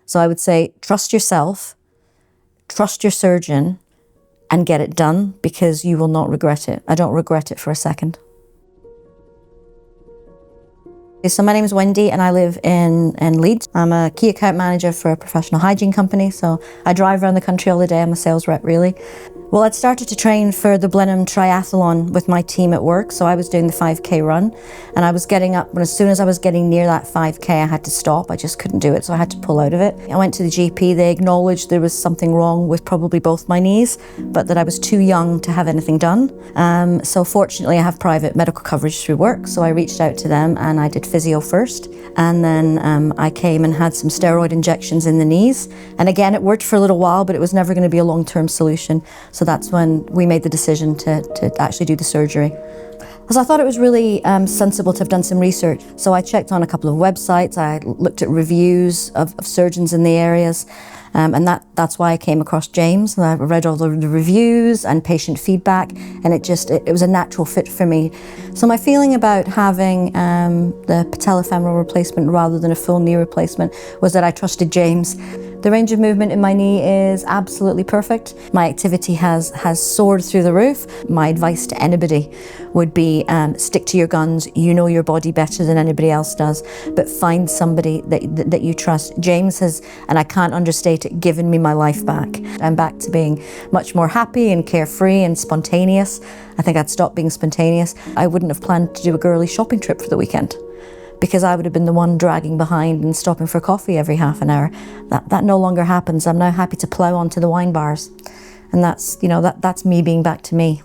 So I would say, trust yourself, trust your surgeon, and get it done, because you will not regret it. I don't regret it for a second. So my name is Wendy and I live in Leeds. I'm a key account manager for a professional hygiene company. So I drive around the country all the day. I'm a sales rep, really. Well, I'd started to train for the Blenheim Triathlon with my team at work. So I was doing the 5K run, and I was getting up, and as soon as I was getting near that 5K, I had to stop. I just couldn't do it, so I had to pull out of it. I went to the GP. They acknowledged there was something wrong with probably both my knees, but that I was too young to have anything done. So fortunately, I have private medical coverage through work. So I reached out to them and I did physio first. And then I came and had some steroid injections in the knees. And again, it worked for a little while, but it was never going to be a long-term solution. So that's when we made the decision to actually do the surgery. So I thought it was really sensible to have done some research. So I checked on a couple of websites, I looked at reviews of surgeons in the areas, and that's why I came across James. And I read all the reviews and patient feedback, and it was a natural fit for me. So my feeling about having the patellofemoral replacement rather than a full knee replacement was that I trusted James. The range of movement in my knee is absolutely perfect. My activity has soared through the roof. My advice to anybody would be stick to your guns. You know your body better than anybody else does, but find somebody that you trust. James has, and I can't understate it, given me my life back. I'm back to being much more happy and carefree and spontaneous. I think I'd stopped being spontaneous. I wouldn't have planned to do a girly shopping trip for the weekend, because I would have been the one dragging behind and stopping for coffee every half an hour. That no longer happens. I'm now happy to plough onto the wine bars. And that's me being back to me.